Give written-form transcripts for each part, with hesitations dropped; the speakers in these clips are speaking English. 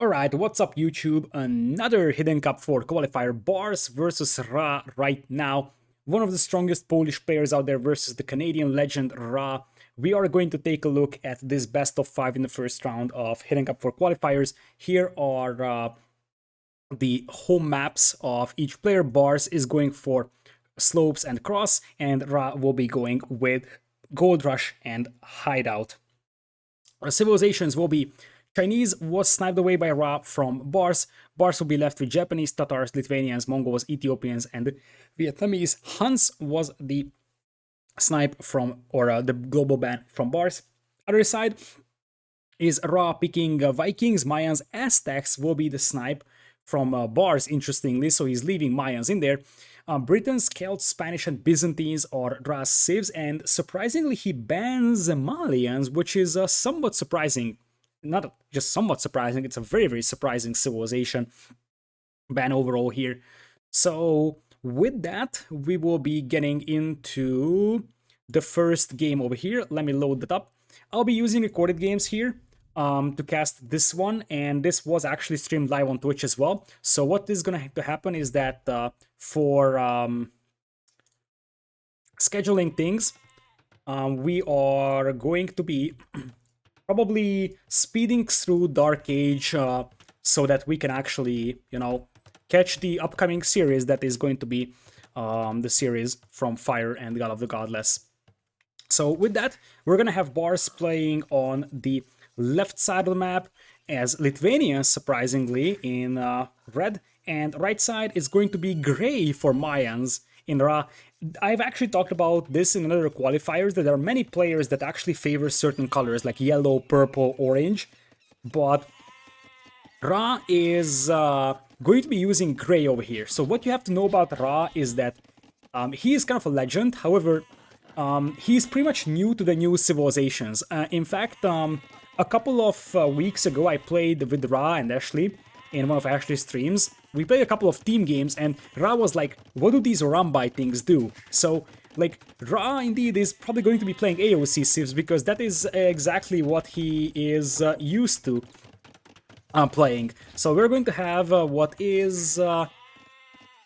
Alright, what's up YouTube? Another Hidden Cup for qualifier, Barles versus Ra right now. One of the strongest Polish players out there versus the Canadian legend Ra. We are going to take a look at this best of 5 in the first round of Hidden Cup for qualifiers. Here are the home maps of each player. Barles is going for slopes and cross, and Ra will be going with Gold Rush and Hideout. Civilizations will be Chinese was sniped away by Ra from Barles. Barles will be left with Japanese, Tatars, Lithuanians, Mongols, Ethiopians, and Vietnamese. Huns was the snipe from, or the global ban from Barles. Other side is Ra picking Vikings, Mayans, Aztecs will be the snipe from Barles, interestingly, so he's leaving Mayans in there. Britons, Celts, Spanish, and Byzantines are Ra's civs, and surprisingly, he bans Malians, which is somewhat surprising. Not just somewhat surprising, it's a very, very surprising civilization ban overall here. So, with that, we will be getting into the first game over here. Let me load that up. I'll be using recorded games here to cast this one, and this was actually streamed live on Twitch as well. So what is going to happen is that for scheduling things, we are going to be probably speeding through Dark Age so that we can actually, catch the upcoming series that is going to be the series from Fire and God of the Godless. So with that, we're going to have Barles playing on the left side of the map as Lithuania, surprisingly, in red, and right side is going to be gray for Mayans in Ra. I've actually talked about this in other qualifiers, that there are many players that actually favor certain colors like yellow, purple, orange, but Ra is going to be using gray over here. So what you have to know about Ra is that he is kind of a legend. However, he's pretty much new to the new civilizations. In fact, a couple of weeks ago, I played with Ra and Ashley in one of Ashley's streams. We played a couple of team games, and Ra was like, what do these Rambai things do? So, like, Ra indeed is probably going to be playing AOC civs, because that is exactly what he is used to playing. So we're going to have what is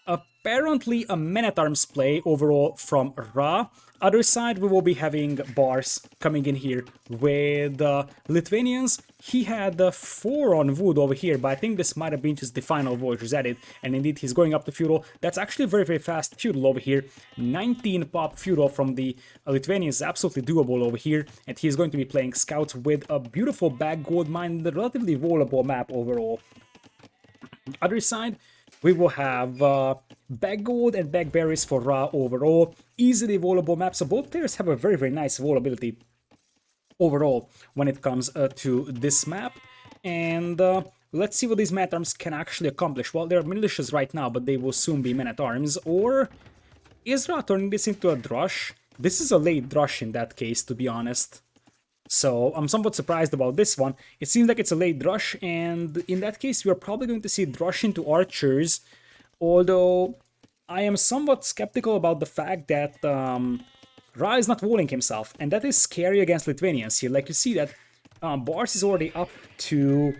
apparently a man-at-arms play overall from Ra. Other side, we will be having Barles coming in here with Lithuanians. He had 4 on wood over here, but I think this might have been just the final Voyager's added, and indeed he's going up to feudal. That's actually a very, very fast feudal over here. 19 pop feudal from the Lithuanians is absolutely doable over here, and he's going to be playing scouts with a beautiful back gold mine, the relatively rollable map overall. Other side, we will have back gold and back berries for Ra overall. Easily volable map, so both players have a very, very nice volability overall when it comes to this map. And let's see what these man-at-arms can actually accomplish. Well, they're militias right now, but they will soon be men-at-arms. Or is Ra turning this into a drush? This is a late drush in that case, to be honest. So I'm somewhat surprised about this one. It seems like it's a late drush, and in that case we are probably going to see drush into archers, although I am somewhat skeptical about the fact that Ra is not walling himself, and that is scary against Lithuanians here. Like, you see that Barles is already up to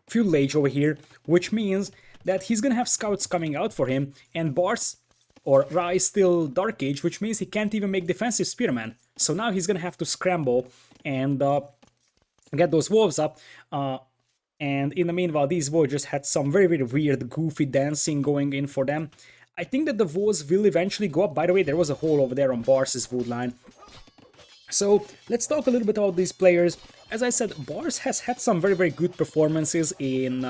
feudal age over here, which means that he's gonna have scouts coming out for him, and Barles or Ra is still Dark Age, which means he can't even make defensive spearmen. So now he's gonna have to scramble and get those wolves up. And in the meanwhile, these Voyagers had some very, very weird, goofy dancing going in for them. I think that the wolves will eventually go up. By the way, there was a hole over there on Barles' wood line. So let's talk a little bit about these players. As I said, Barles has had some very, very good performances in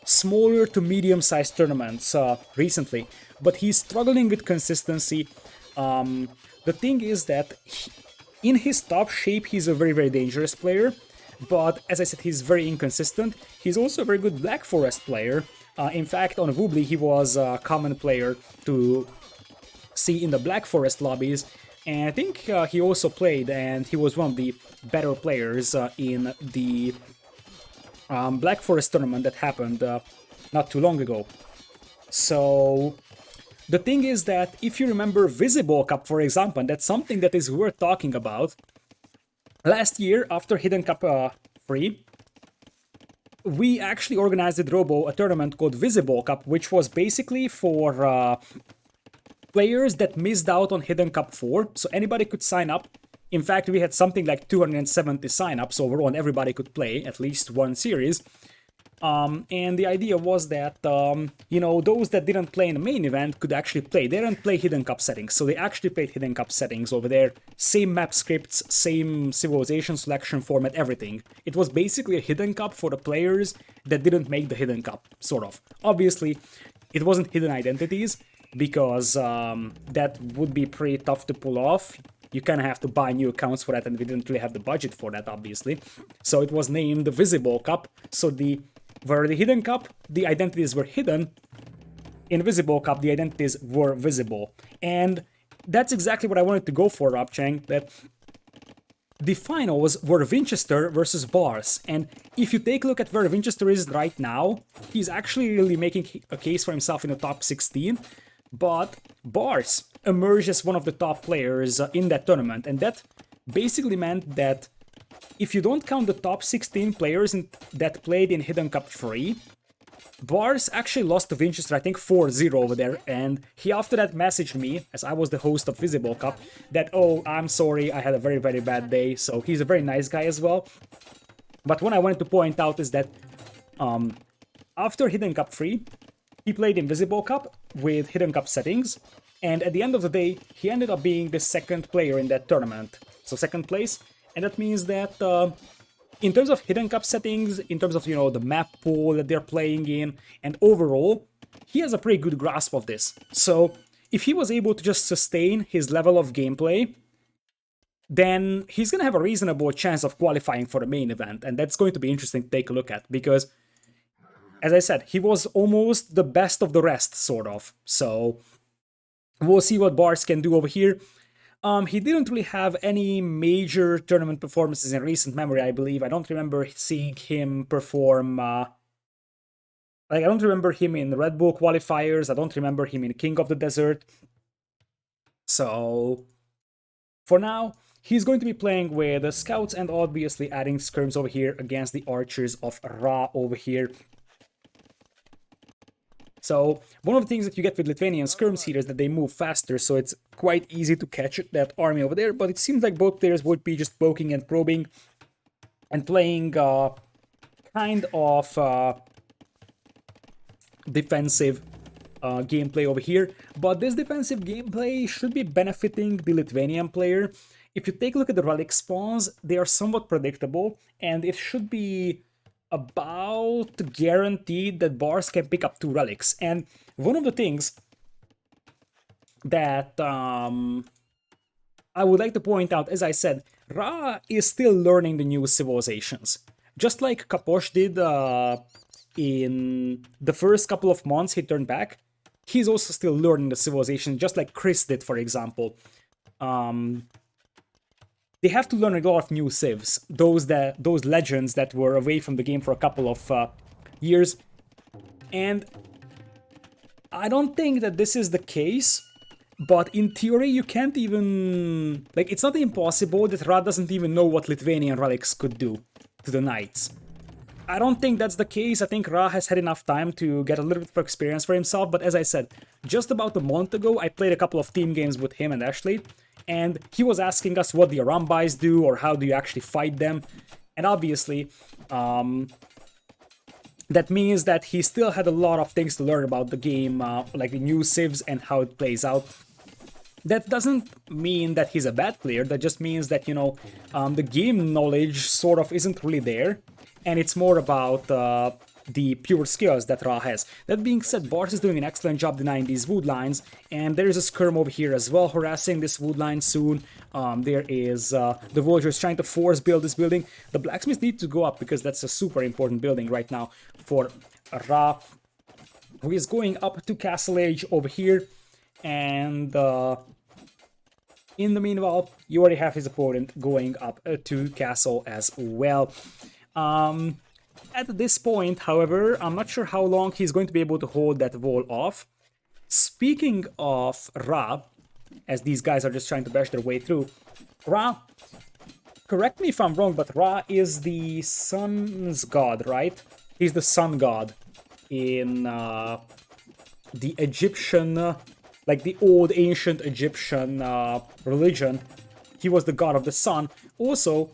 smaller to medium-sized tournaments recently, but he's struggling with consistency. The thing is that in his top shape, he's a very, very dangerous player, but as I said, he's very inconsistent. He's also a very good Black Forest player. In fact, on Woobly, he was a common player to see in the Black Forest lobbies, and I think he also played, and he was one of the better players in the Black Forest tournament that happened not too long ago. So the thing is that if you remember Visible Cup, for example, and that's something that is worth talking about. Last year, after Hidden Cup 3, we actually organized at Robo a tournament called Visible Cup, which was basically for players that missed out on Hidden Cup 4, so anybody could sign up. In fact, we had something like 270 signups overall, and everybody could play at least one series. And the idea was that, you know, those that didn't play in the main event could actually play. They didn't play Hidden Cup settings, so they actually played Hidden Cup settings over there. Same map scripts, same civilization selection format, everything. It was basically a Hidden Cup for the players that didn't make the Hidden Cup, sort of. Obviously, it wasn't Hidden Identities, because that would be pretty tough to pull off. You kind of have to buy new accounts for that, and we didn't really have the budget for that, obviously. So it was named the Visible Cup. So where the Hidden Cup, the identities were hidden. In Visible Cup, the identities were visible. And that's exactly what I wanted to go for, Rob Chang, that the finals were Winchester versus Barles. And if you take a look at where Winchester is right now, he's actually really making a case for himself in the top 16. But Barles emerged as one of the top players in that tournament. And that basically meant that if you don't count the top 16 players that played in Hidden Cup 3, Barles actually lost to Winchester, I think 4-0 over there, and he after that messaged me, as I was the host of Visible Cup, that, oh, I'm sorry, I had a very, very bad day, so he's a very nice guy as well. But what I wanted to point out is that after Hidden Cup 3, he played in Visible Cup with Hidden Cup settings, and at the end of the day, he ended up being the second player in that tournament, so second place. And that means that in terms of Hidden Cup settings, in terms of, you know, the map pool that they're playing in, and overall, he has a pretty good grasp of this. So if he was able to just sustain his level of gameplay, then he's going to have a reasonable chance of qualifying for the main event. And that's going to be interesting to take a look at, because, as I said, he was almost the best of the rest, sort of. So we'll see what Barles can do over here. He didn't really have any major tournament performances in recent memory, I believe. I don't remember seeing him perform, I don't remember him in Red Bull qualifiers, I don't remember him in King of the Desert. So, for now, he's going to be playing with the Scouts and obviously adding skirms over here against the Archers of Ra over here. So, one of the things that you get with Lithuanian skirms here is that they move faster, so it's quite easy to catch that army over there, but it seems like both players would be just poking and probing and playing kind of defensive gameplay over here. But this defensive gameplay should be benefiting the Lithuanian player. If you take a look at the relic spawns, they are somewhat predictable, and it should be about guaranteed that Barles can pick up 2 relics. And one of the things that I would like to point out, as I said, Ra is still learning the new civilizations. Just like Kaposh did in the first couple of months he turned back, he's also still learning the civilization, just like Chris did, for example. They have to learn a lot of new civs, those legends that were away from the game for a couple of years. And I don't think that this is the case, but in theory you can't even... Like, it's not impossible that Ra doesn't even know what Lithuanian relics could do to the knights. I don't think that's the case. I think Ra has had enough time to get a little bit of experience for himself, but as I said, just about a month ago I played a couple of team games with him and Ashley, and he was asking us what the Arambais do or how do you actually fight them. And obviously, that means that he still had a lot of things to learn about the game, like the new civs and how it plays out. That doesn't mean that he's a bad player, that just means that, you know, the game knowledge sort of isn't really there, and it's more about the pure skills that Ra has. That being said, Barles is doing an excellent job denying these wood lines, and there is a skirm over here as well harassing this wood line soon. There is the villagers trying to force build this building. The blacksmiths need to go up because that's a super important building right now for Ra, who is going up to Castle Age over here, and in the meanwhile, you already have his opponent going up to Castle as well. At this point, however, I'm not sure how long he's going to be able to hold that wall off. Speaking of Ra, as these guys are just trying to bash their way through, Ra, correct me if I'm wrong, but Ra is the sun's god, right? He's the sun god in the Egyptian, like the old ancient Egyptian religion. He was the god of the sun. Also,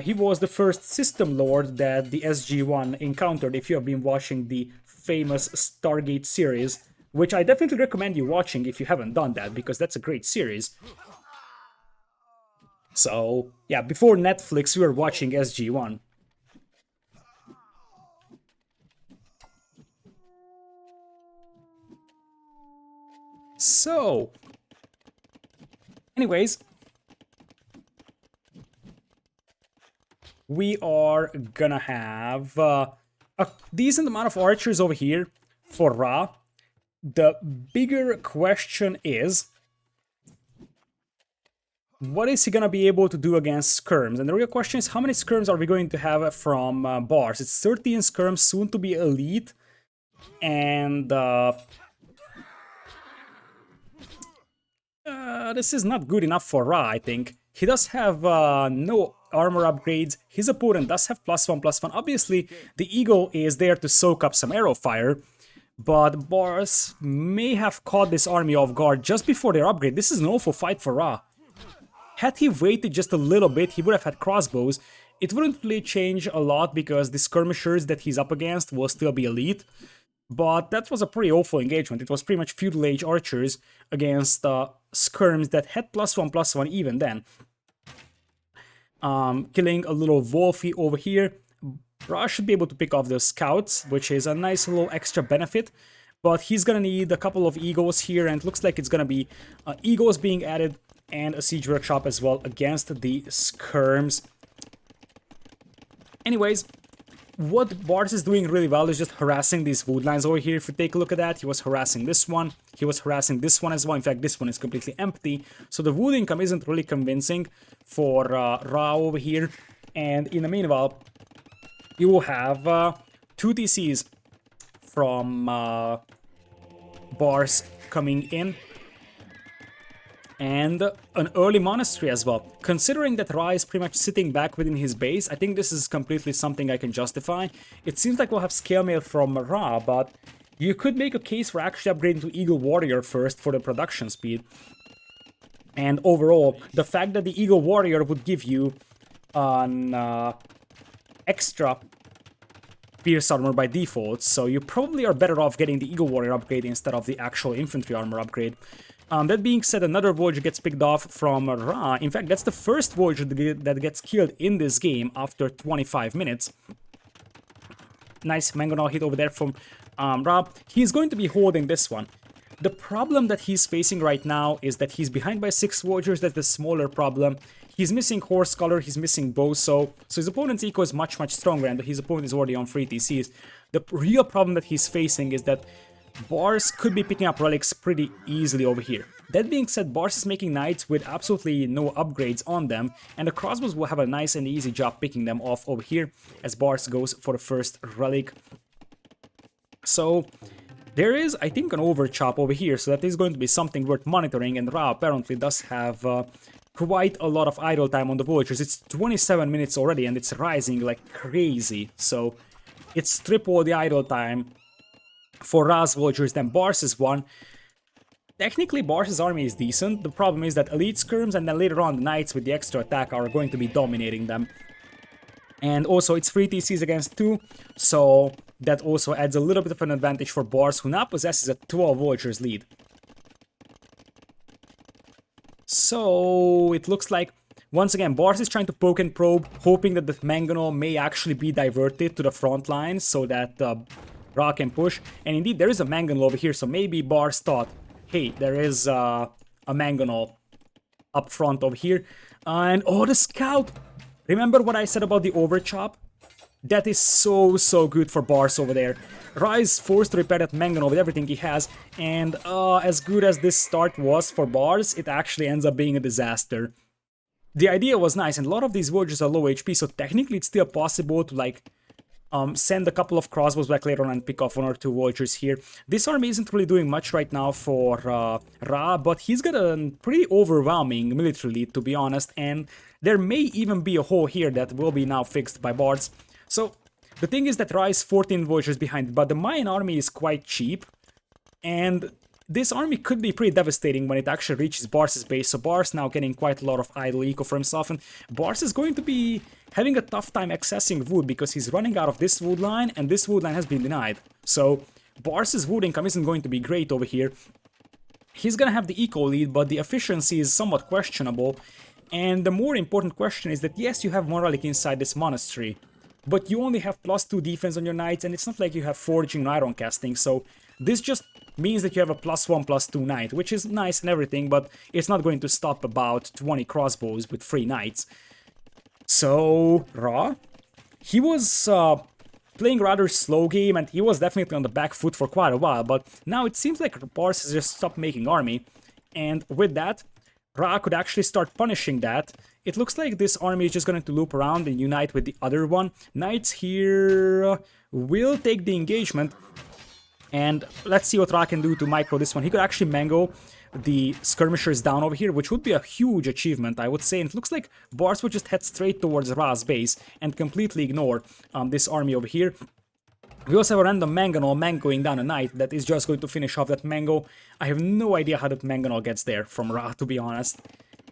he was the first system lord that the SG-1 encountered, if you have been watching the famous Stargate series, which I definitely recommend you watching if you haven't done that, because that's a great series. So, yeah, before Netflix, we were watching SG-1. So, anyways, we are gonna have a decent amount of archers over here for Ra. The bigger question is, what is he gonna be able to do against skirms? And the real question is, how many skirms are we going to have from Barles? It's 13 skirms, soon to be elite, and this is not good enough for Ra, I think. He does have no armor upgrades. His opponent does have +1/+1. Obviously, the Eagle is there to soak up some arrow fire, but Barles may have caught this army off guard just before their upgrade. This is an awful fight for Ra. Had he waited just a little bit, he would have had crossbows. It wouldn't really change a lot because the skirmishers that he's up against will still be elite. But that was a pretty awful engagement. It was pretty much feudal age archers against skirms that had +1/+1 even then. Killing a little Wolfie over here. Ra should be able to pick off those scouts, which is a nice little extra benefit. But he's gonna need a couple of eagles here, and it looks like it's gonna be eagles being added and a siege workshop as well against the skirms. Anyways, what Barles is doing really well is just harassing these wood lines over here. If you take a look at that, he was harassing this one, he was harassing this one as well. In fact, this one is completely empty, so the wood income isn't really convincing for Ra over here. And in the meanwhile, you will have 2 TCs from Barles coming in, and an early monastery as well. Considering that Ra is pretty much sitting back within his base, I think this is completely something I can justify. It seems like we'll have scale mail from Ra, but you could make a case for actually upgrading to Eagle Warrior first for the production speed. And overall, the fact that the Eagle Warrior would give you an extra pierce armor by default, so you probably are better off getting the Eagle Warrior upgrade instead of the actual infantry armor upgrade. That being said, another Voyager gets picked off from Ra. In fact, that's the first Voyager that gets killed in this game after 25 minutes. Nice mangonel hit over there from Ra. He's going to be holding this one. The problem that he's facing right now is that he's behind by 6 Voyagers. That's the smaller problem. He's missing Horse Color, he's missing Boso, so his opponent's eco is much stronger, and his opponent is already on 3 TCs. The real problem that he's facing is that Barles could be picking up relics pretty easily over here. That being said, Barles is making knights with absolutely no upgrades on them, and the crossbows will have a nice and easy job picking them off over here as Barles goes for the first relic. So there is, I think, an overchop over here, so that is going to be something worth monitoring, and Ra apparently does have quite a lot of idle time on the Voyagers. It's 27 minutes already, and it's rising like crazy, so it's triple the idle time for Ra's Voyagers than Barles' one. Technically, Barles' army is decent. The problem is that elite skirms and then later on the knights with the extra attack are going to be dominating them. And also it's 3 TCs against 2, so that also adds a little bit of an advantage for Barles, who now possesses a 12 Voyagers lead. So it looks like, once again, Barles is trying to poke and probe, hoping that the mangonel may actually be diverted to the front lines so that Ra can push, and indeed there is a mangonel over here, so maybe Barles thought, hey, there is a mangonel up front over here. And oh, the scout! Remember what I said about the overchop? That is so good for Barles over there. Ra is forced to repair that mangonel with everything he has, and as good as this start was for Barles, it actually ends up being a disaster. The idea was nice, and a lot of these Voyagers are low HP, so technically it's still possible to, like, send a couple of crossbows back later on and pick off 1 or 2 Voyagers here. This army isn't really doing much right now for Ra, but he's got a pretty overwhelming military lead, to be honest, and there may even be a hole here that will be now fixed by Barles. So The thing is that Ra is 14 villagers behind, but the Mayan army is quite cheap, and this army could be pretty devastating when it actually reaches Barles' base, so Barles now getting quite a lot of idle eco for himself, and Barles is going to be having a tough time accessing wood because he's running out of this wood line, and this wood line has been denied. So Barles' wood income isn't going to be great over here. He's gonna have the eco lead, but the efficiency is somewhat questionable, and the more important question is that yes, you have one relic inside this monastery, but you only have +2 defense on your knights, and it's not like you have forging and iron casting, so this just means that you have a +1/+2 knight, which is nice and everything, but it's not going to stop about 20 crossbows with 3 knights. So, Ra, he was playing a rather slow game, and he was definitely on the back foot for quite a while, but now it seems like Barles has just stopped making army, and with that, Ra could actually start punishing that. It looks like this army is just going to loop around and unite with the other one. Knights here will take the engagement, and let's see what Ra can do to micro this one. He could actually mango the skirmishers down over here, which would be a huge achievement, I would say. And it looks like Barles would just head straight towards Ra's base and completely ignore this army over here. We also have a random mangonel mangoing down a knight that is just going to finish off that mango. I have no idea how that mangonel gets there from Ra, to be honest.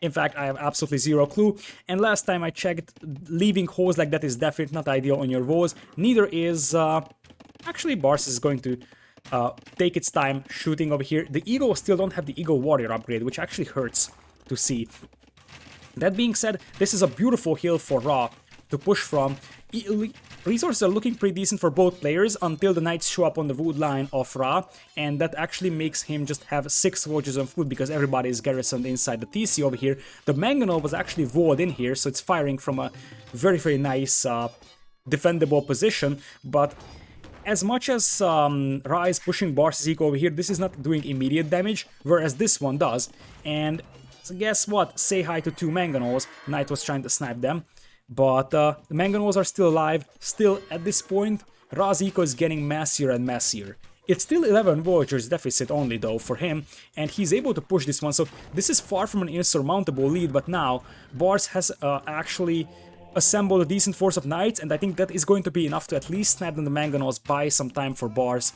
In fact, I have absolutely zero clue. And last time I checked, leaving holes like that is definitely not ideal on your walls. Neither is... actually, Barles is going to take its time shooting over here. The Eagle still don't have the Eagle Warrior upgrade, which actually hurts to see. That being said, this is a beautiful hill for Ra to push from. Resources are looking pretty decent for both players until the knights show up on the wood line of Ra, and that actually makes him just have 6 villagers on food because everybody is garrisoned inside the TC over here. The mangonel was actually walled in here, so it's firing from a very nice defendable position, but as much as Ra is pushing Barles' eco over here, this is not doing immediate damage, whereas this one does. And so guess what? Say hi to 2 mangonels. Knight was trying to snipe them. But the mangonels are still alive. Still, at this point, Ra's eco is getting messier and messier. It's still 11 villagers deficit only, though, for him, and he's able to push this one. So this is far from an insurmountable lead, but now Barles has actually assembled a decent force of knights, and I think that is going to be enough to at least snap them the mangonels, buy some time for Barles.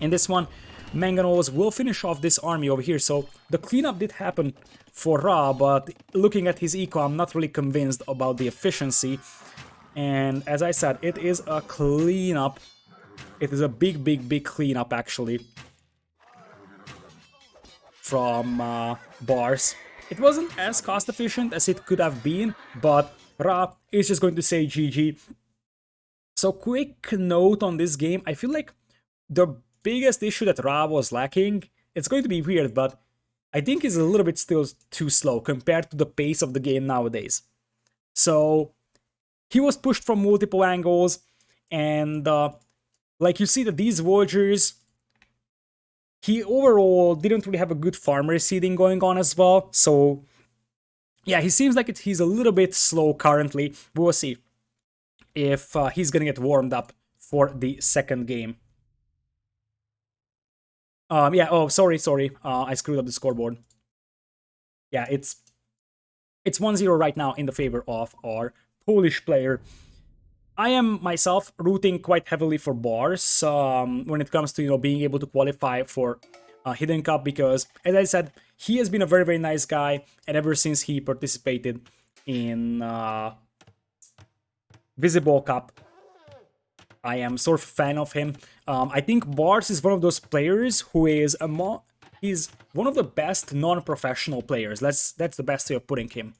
In this one, mangonels will finish off this army over here, so the cleanup did happen for Ra, but looking at his eco, I'm not really convinced about the efficiency. And as I said, it is a cleanup. It is a big cleanup, actually, from Barles. It wasn't as cost efficient as it could have been, but Ra is just going to say GG. So quick note on this game, I feel like the biggest issue that Ra was lacking, it's going to be weird, but I think is a little bit still too slow compared to the pace of the game nowadays. So he was pushed from multiple angles, and like you see that these villagers, he overall didn't really have a good farmer seeding going on as well, so yeah, he seems like he's a little bit slow currently. We'll see if he's gonna get warmed up for the second game. Yeah, oh, sorry, I screwed up the scoreboard. Yeah, it's 1-0 right now in the favor of our Polish player. I am myself rooting quite heavily for Barles when it comes to, you know, being able to qualify for Hidden Cup, because, as I said, he has been a very nice guy, and ever since he participated in Visible Cup, I am sort of a fan of him. I think Barles is one of those players who is he's one of the best non-professional players. That's the best way of putting him.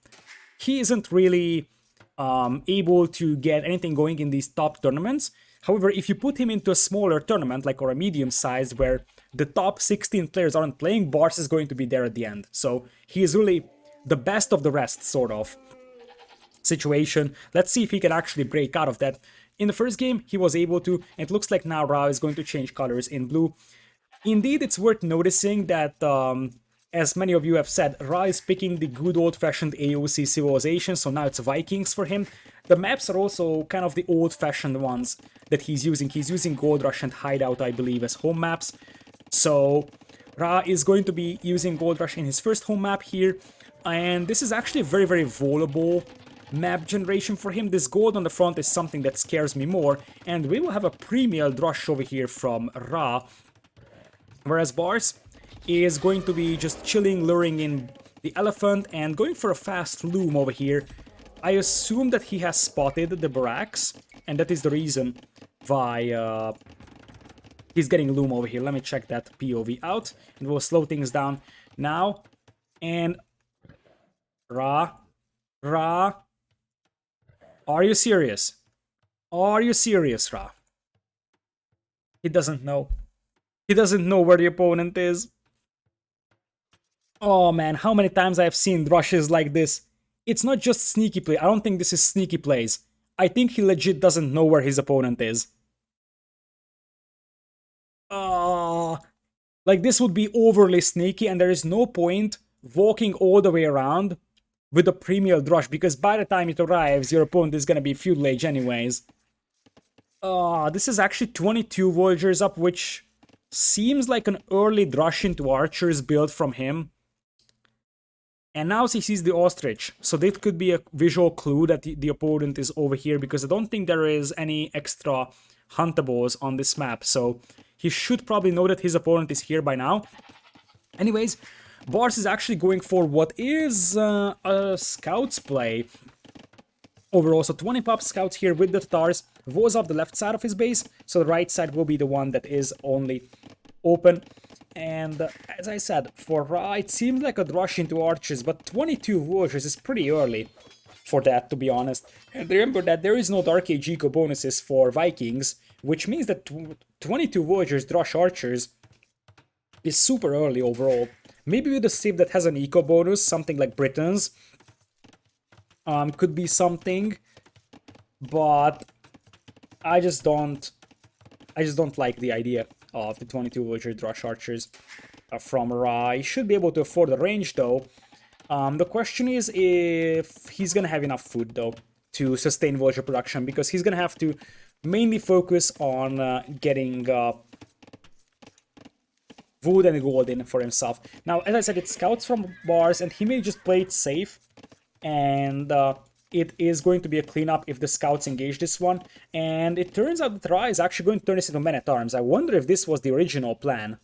He isn't really able to get anything going in these top tournaments. However, if you put him into a smaller tournament, like, or a medium size, where the top 16 players aren't playing, Barles is going to be there at the end. So he is really the best of the rest, sort of situation. Let's see if he can actually break out of that. In the first game, he was able to, and it looks like now Ra is going to change colors in blue. Indeed, it's worth noticing that, as many of you have said, Ra is picking the good old-fashioned AOC civilization, so now it's Vikings for him. The maps are also kind of the old-fashioned ones that he's using. He's using Gold Rush and Hideout, I believe, as home maps. So Ra is going to be using Gold Rush in his first home map here, and this is actually a very vulnerable map generation for him. This gold on the front is something that scares me more, and we will have a premium rush over here from Ra, whereas Barles is going to be just chilling, luring in the elephant, and going for a fast loom over here. I assume that he has spotted the barracks, and that is the reason why he's getting loom over here. Let me check that POV out, and we'll slow things down now. And Ra, are you serious? Are you serious, Ra? He doesn't know. He doesn't know where the opponent is. Oh man, how many times I have seen rushes like this. It's not just sneaky play. I don't think this is sneaky plays. I think he legit doesn't know where his opponent is. Like this would be overly sneaky, and there is no point walking all the way around with a premier rush, because by the time it arrives, your opponent is gonna be feudal age anyways. This is actually 22 Voyagers up, which seems like an early rush into archers build from him. And now he sees the ostrich, so that could be a visual clue that the opponent is over here, because I don't think there is any extra huntables on this map, so he should probably know that his opponent is here by now. Anyways, Barles is actually going for what is a scouts play overall, so 20 pop scouts here with the Tatars. Woes off the left side of his base, so the right side will be the one that is only open. And as I said, for Ra, it seems like a rush into archers, but 22 Voyagers is pretty early for that, to be honest. And remember that there is no Dark Age eco bonuses for Vikings, which means that 22 Voyagers rush archers is super early overall. Maybe with a civ that has an eco bonus, something like Britons, could be something, but I just don't like the idea of the 22 Voyager rush archers from Ra. He should be able to afford the range though. The question is if he's gonna have enough food though to sustain Voyager production, because he's gonna have to mainly focus on getting wood and gold in for himself. Now, as I said, it's scouts from Barles, and he may just play it safe, and it is going to be a cleanup if the scouts engage this one. And it turns out that Ra is actually going to turn this into men-at-arms. I wonder if this was the original plan,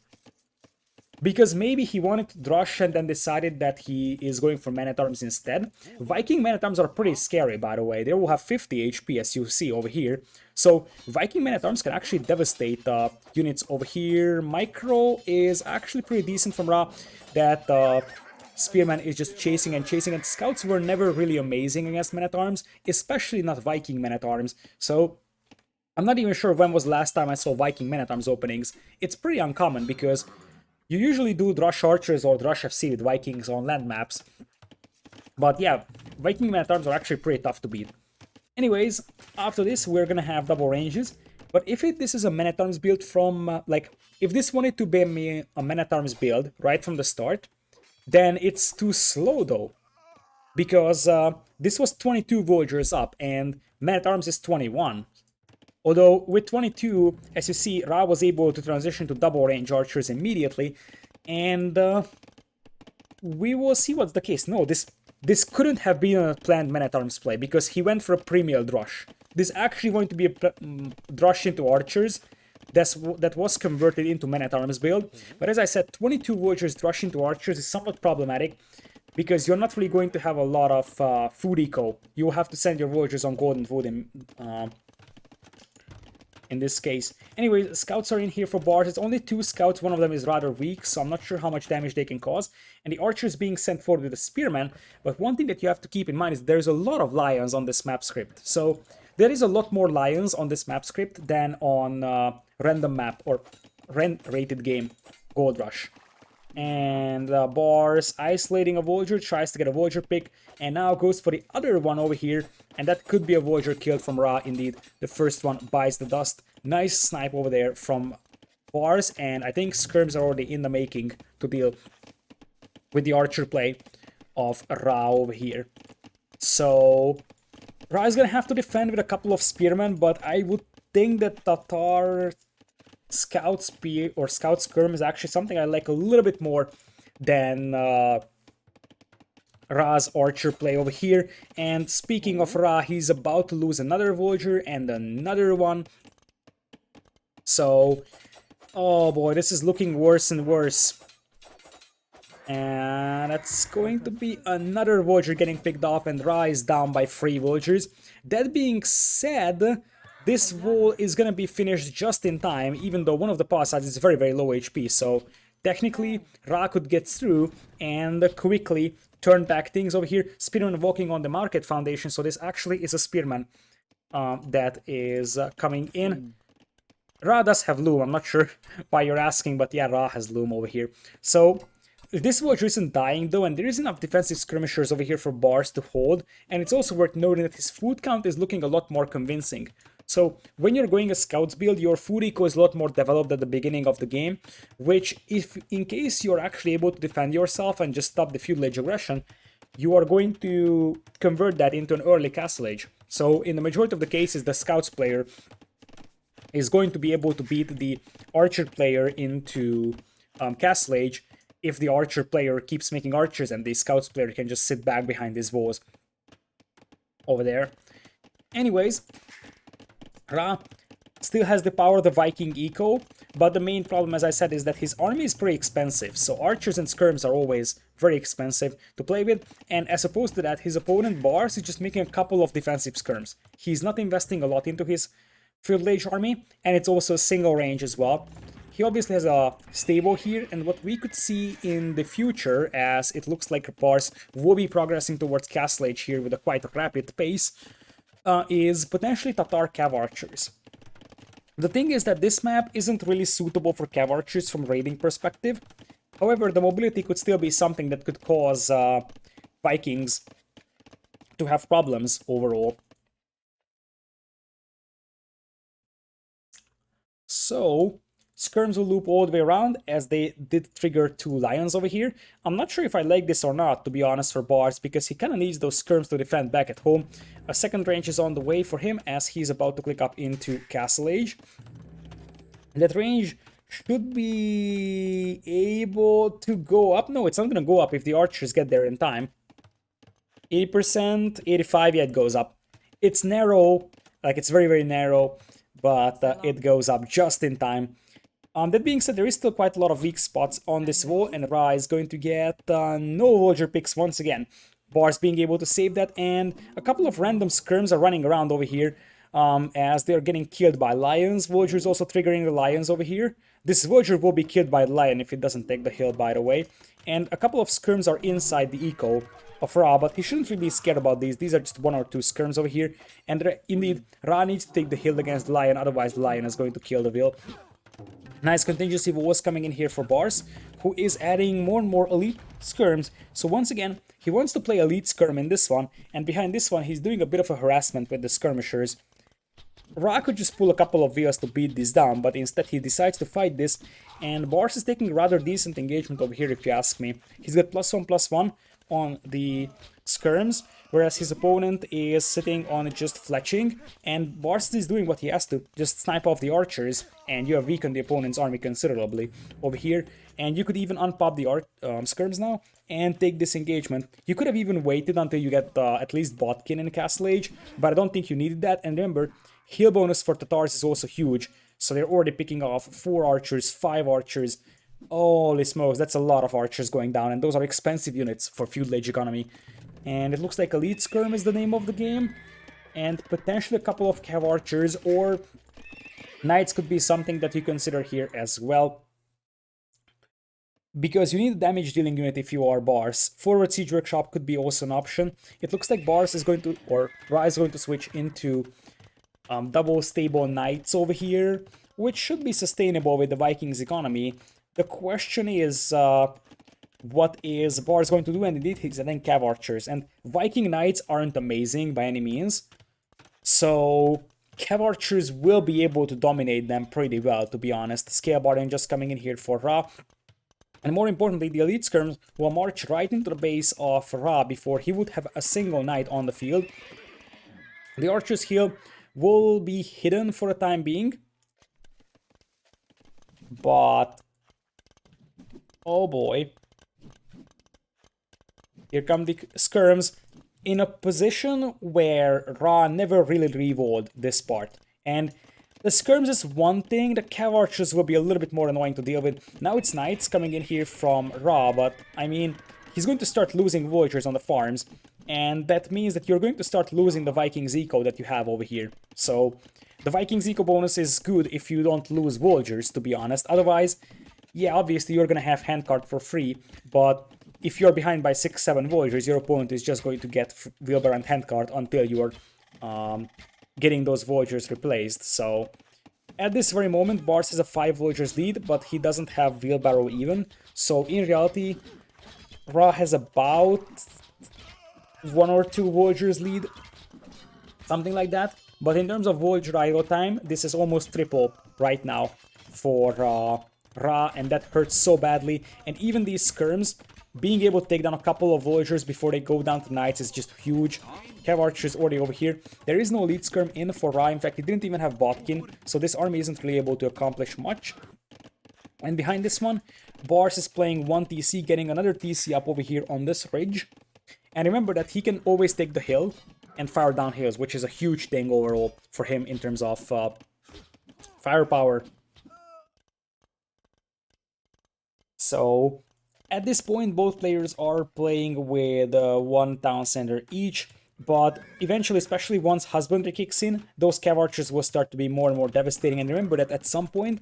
because maybe he wanted to rush and then decided that he is going for men-at-arms instead. Viking men-at-arms are pretty scary, by the way. They will have 50 HP, as you see over here. So Viking men-at-arms can actually devastate units over here. Micro is actually pretty decent from Ra. That Spearman is just chasing and chasing, and scouts were never really amazing against men-at-arms, especially not Viking men-at-arms. So I'm not even sure when was the last time I saw Viking men-at-arms openings. It's pretty uncommon, because you usually do Drush Archers or Drush FC with Vikings on land maps. But yeah, Viking men-at-arms are actually pretty tough to beat. Anyways, after this, we're gonna have double ranges. But if this is a men-at-arms build from, if this wanted to be a men-at-arms build right from the start, then it's too slow though. Because this was 22 Voyagers up, and men-at-arms is 21. Although with 22, as you see, Ra was able to transition to double range archers immediately, and we will see what's the case. No, this couldn't have been a planned men-at-arms play, because he went for a premier drush. This actually going to be a drush into archers that was converted into men-at-arms build. But as I said, 22 Voyagers drush into archers is somewhat problematic, because you're not really going to have a lot of food eco. You will have to send your Voyagers on golden food in this case. Anyway, scouts are in here for Barles. It's only 2 scouts, one of them is rather weak, so I'm not sure how much damage they can cause. And the archers being sent forward with a spearman. But one thing that you have to keep in mind is there's a lot of lions on this map script. So there is a lot more lions on this map script than on random map or rated game Gold Rush. And Barles isolating a Voyager, tries to get a Voyager pick, and now goes for the other one over here, and that could be a Voyager killed from Ra indeed. The first one bites the dust. Nice snipe over there from Barles, and I think skirms are already in the making to deal with the archer play of Ra over here. So Ra is gonna have to defend with a couple of spearmen, but I would think that Tatar Scout Spear or Scout Skirm is actually something I like a little bit more than Ra's archer play over here. And speaking of Ra, he's about to lose another Voyager and another one. So, oh boy, this is looking worse and worse. And that's going to be another Voyager getting picked off, and Ra is down by 3 Vogers. That being said, this wall is gonna be finished just in time, even though one of the pass sides is very, very low HP, so technically Ra could get through and quickly turn back things over here. Spearman walking on the Market Foundation, so this actually is a Spearman that is coming in. Ra does have Loom, I'm not sure why you're asking, but yeah, Ra has Loom over here. So this Voyager isn't dying though, and there is enough defensive skirmishers over here for Barles to hold, and it's also worth noting that his food count is looking a lot more convincing. So when you're going a scouts build, your food eco is a lot more developed at the beginning of the game, which if in case you're actually able to defend yourself and just stop the feudal age aggression, you are going to convert that into an early castle age. So in the majority of the cases, the scouts player is going to be able to beat the archer player into castle age if the archer player keeps making archers and the scouts player can just sit back behind these walls over there. Anyways, Ra still has the power of the Viking eco, but the main problem, as I said, is that his army is pretty expensive, so archers and skirms are always very expensive to play with, and as opposed to that, his opponent Barles is just making a couple of defensive skirms. He's not investing a lot into his Field Age army, and it's also a single range as well. He obviously has a stable here, and what we could see in the future, as it looks like Barles will be progressing towards Castle Age here with a quite rapid pace, is potentially Tatar Cav Archers. The thing is that this map isn't really suitable for Cav Archers from raiding perspective. However, the mobility could still be something that could cause Vikings to have problems overall. So, skirms will loop all the way around, as they did trigger 2 lions over here. I'm not sure if I like this or not, to be honest, for Barles, because he kind of needs those skirms to defend back at home. A second range is on the way for him, as he's about to click up into Castle Age. That range should be able to go up. No, it's not going to go up if the archers get there in time. 80%, 85%, yeah, it goes up. It's narrow, like it's very, very narrow, but it goes up just in time. That being said, there is still quite a lot of weak spots on this wall, and Ra is going to get no Voyager picks once again. Barles being able to save that, and a couple of random skirms are running around over here as they're getting killed by lions. Voyager is also triggering the lions over here. This Voyager will be killed by the lion if it doesn't take the hill, by the way. And a couple of skirms are inside the eco of Ra, but he shouldn't really be scared about these. These are just 1 or 2 skirms over here. And indeed, Ra needs to take the hill against the lion, otherwise the lion is going to kill the will. Nice contingency was coming in here for Barles, who is adding more and more elite skirms. So once again, he wants to play elite skirm in this one, and behind this one he's doing a bit of a harassment with the skirmishers. Ra could just pull a couple of wheels to beat this down, but instead he decides to fight this, and Barles is taking rather decent engagement over here if you ask me. He's got +1/+1 on the skirms, whereas his opponent is sitting on just fletching, and Barles is doing what he has to, just snipe off the archers, and you have weakened the opponent's army considerably over here, and you could even unpop the skirms now and take this engagement. You could have even waited until you get at least Botkin in Castle Age, but I don't think you needed that, and remember, heal bonus for Tatars is also huge, so they're already picking off 4 archers, 5 archers. Holy smokes, that's a lot of archers going down, and those are expensive units for feudal age economy. And it looks like Elite Skirm is the name of the game, and potentially a couple of Cav Archers or Knights could be something that you consider here as well. Because you need a damage dealing unit if you are Barles. Forward Siege Workshop could be also an option. It looks like Barles is going to, or Ra is going to switch into double stable Knights over here, which should be sustainable with the Vikings economy. The question is, what is Barles going to do? And indeed, he's adding Cav Archers. And Viking Knights aren't amazing by any means. So, Cav Archers will be able to dominate them pretty well, to be honest. Scale Barding just coming in here for Ra. And more importantly, the Elite Skirms will march right into the base of Ra before he would have a single Knight on the field. The Archers here will be hidden for the time being. But oh boy. Here come the skirms in a position where Ra never really revolved this part. And the skirms is one thing, the cav archers will be a little bit more annoying to deal with. Now it's knights coming in here from Ra, but I mean, he's going to start losing villagers on the farms, and that means that you're going to start losing the Vikings eco that you have over here. So the Vikings eco bonus is good if you don't lose villagers, to be honest. Otherwise, yeah, obviously you're gonna have handcart for free, but if you're behind by 6-7 villagers, your opponent is just going to get wheelbarrow and handcart until you're getting those villagers replaced. So at this very moment, Barles has a 5 villagers lead, but he doesn't have wheelbarrow even. So in reality, Ra has about 1 or 2 villagers lead, something like that. But in terms of villager idle time, this is almost triple right now for Ra, and that hurts so badly. And even these skirms, being able to take down a couple of villagers before they go down to knights is just huge. Cav archers already over here. There is no lead skirm in for Ra. In fact, he didn't even have botkin, so this army isn't really able to accomplish much. And behind this one, Barles is playing 1 TC, getting another TC up over here on this ridge. And remember that he can always take the hill and fire down hills, which is a huge thing overall for him in terms of firepower. So at this point, both players are playing with 1 town center each, but eventually, especially once husbandry kicks in, those cav archers will start to be more and more devastating. And remember that at some point,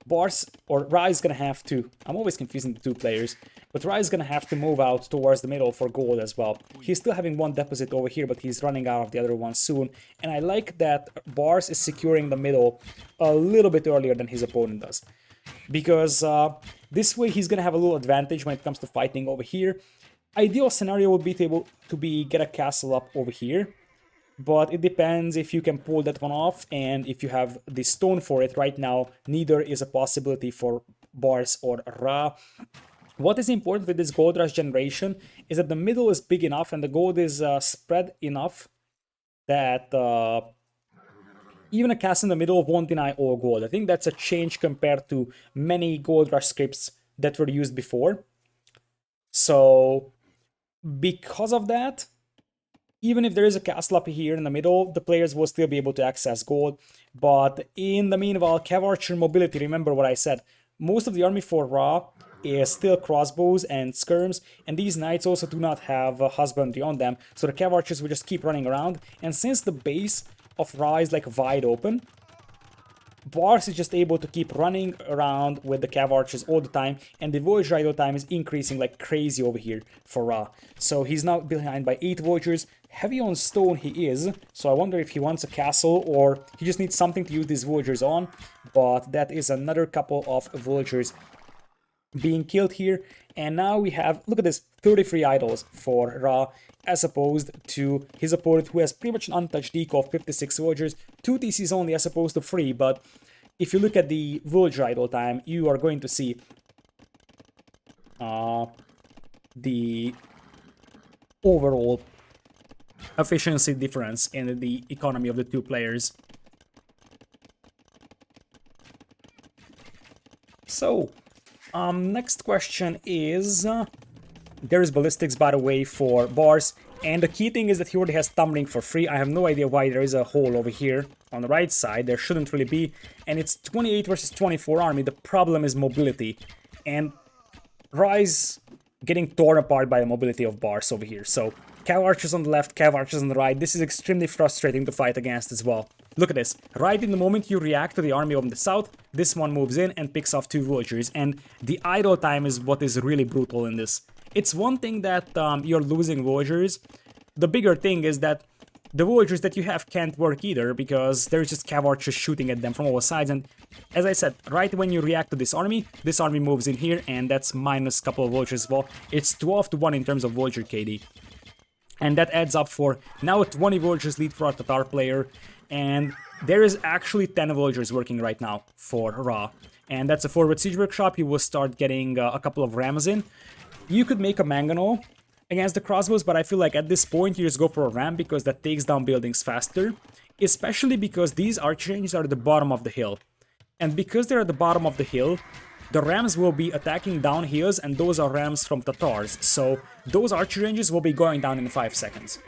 Barles or Ra is gonna have to, I'm always confusing the 2 players, but Ra is gonna have to move out towards the middle for gold as well. He's still having 1 deposit over here, but he's running out of the other one soon. And I like that Barles is securing the middle a little bit earlier than his opponent does, because this way he's gonna have a little advantage when it comes to fighting over here. Ideal scenario would be to get a castle up over here, but it depends if you can pull that one off and if you have the stone for it. Right now, neither is a possibility for Barles or Ra. What is important with this gold rush generation is that the middle is big enough and the gold is spread enough that even a castle in the middle won't deny all gold. I think that's a change compared to many gold rush scripts that were used before. So because of that, even if there is a castle up here in the middle, the players will still be able to access gold. But in the meanwhile, cav archer mobility, remember what I said, most of the army for Ra is still crossbows and skirms, and these knights also do not have a husbandry on them, so the cav archers will just keep running around. And since the base of Ra is like wide open, Barles is just able to keep running around with the cav archers all the time, and the villager idle time is increasing like crazy over here for Ra. So he's now behind by 8 villagers. Heavy on stone he is, so I wonder if he wants a castle or he just needs something to use these villagers on. But that is another couple of villagers being killed here. And now we have, look at this, 33 idols for Ra, as opposed to his opponent who has pretty much an untouched eco of 56 villagers, 2 TCs only as opposed to 3. But if you look at the villager idle time, you are going to see the overall efficiency difference in the economy of the 2 players. So, next question is, there is ballistics, by the way, for Barles, and the key thing is that he already has tumbling for free. I have no idea why there is a hole over here on the right side. There shouldn't really be, and it's 28 versus 24 army. The problem is mobility, and Ra is getting torn apart by the mobility of Barles over here. So cav archers on the left, cav archers on the right. This is extremely frustrating to fight against as well. Look at this. Right in the moment you react to the army on the south, this one moves in and picks off 2 villagers. And the idle time is what is really brutal in this. It's one thing that you're losing villagers. The bigger thing is that the villagers that you have can't work either, because there's just cav archers shooting at them from all sides. And as I said, right when you react to this army moves in here, and that's minus a couple of villagers as well. It's 12-1 in terms of villager KD. And that adds up for now a 20 villagers lead for a Tatar player. And there is actually 10 villagers working right now for Ra. And that's a forward siege workshop. You will start getting a couple of rams in. You could make a mangonel against the crossbows, but I feel like at this point you just go for a ram because that takes down buildings faster. Especially because these archer ranges are at the bottom of the hill. And because they're at the bottom of the hill, the rams will be attacking down hills, and those are rams from Tatars, so those archery ranges will be going down in 5 seconds.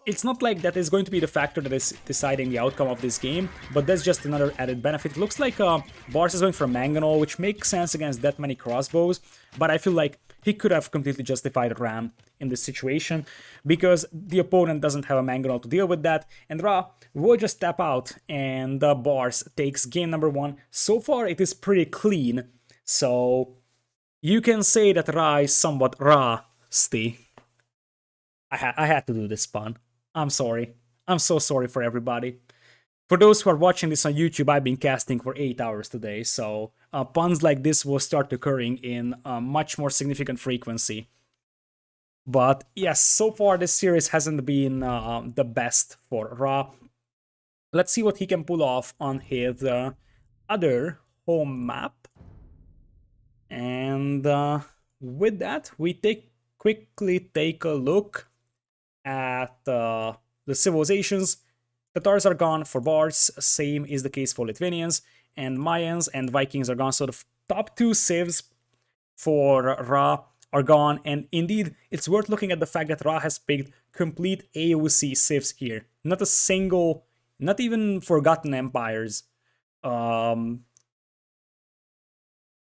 It's not like that is going to be the factor that is deciding the outcome of this game, but that's just another added benefit. It looks like Barles is going for Mangonel, which makes sense against that many crossbows, but I feel like he could have completely justified Ram in this situation, because the opponent doesn't have a Mangonel to deal with that, and Ra will just tap out, and Barles takes game number 1. So far, it is pretty clean, so you can say that Ra is somewhat Ra-sty. I had to do this pun. I'm sorry. I'm so sorry for everybody. For those who are watching this on YouTube, I've been casting for 8 hours today, so puns like this will start occurring in much more significant frequency. But yes, so far this series hasn't been the best for Ra. Let's see what he can pull off on his other home map. And with that, we quickly take a look at the civilizations. Tatars are gone for Barles, same is the case for Lithuanians, and Mayans and Vikings are gone. So the top 2 civs for Ra are gone, and indeed, it's worth looking at the fact that Ra has picked complete AOC civs here. Not a single, not even Forgotten Empires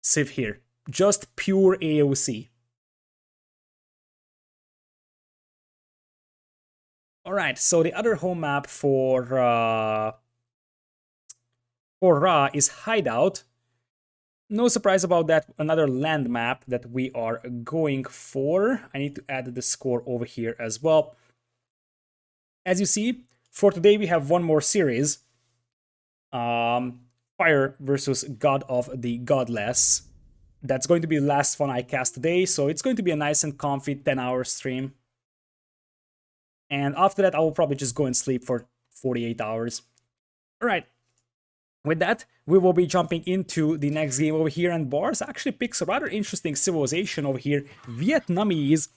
civ here. Just pure AOC. Alright, so the other home map for Ra is Hideout. No surprise about that, another land map that we are going for. I need to add the score over here as well. As you see, for today we have one more series. Fire versus God of the Godless. That's going to be the last one I cast today, so it's going to be a nice and comfy 10-hour stream. And after that, I will probably just go and sleep for 48 hours. Alright, with that, we will be jumping into the next game over here, and Barles actually picks a rather interesting civilization over here. Vietnamese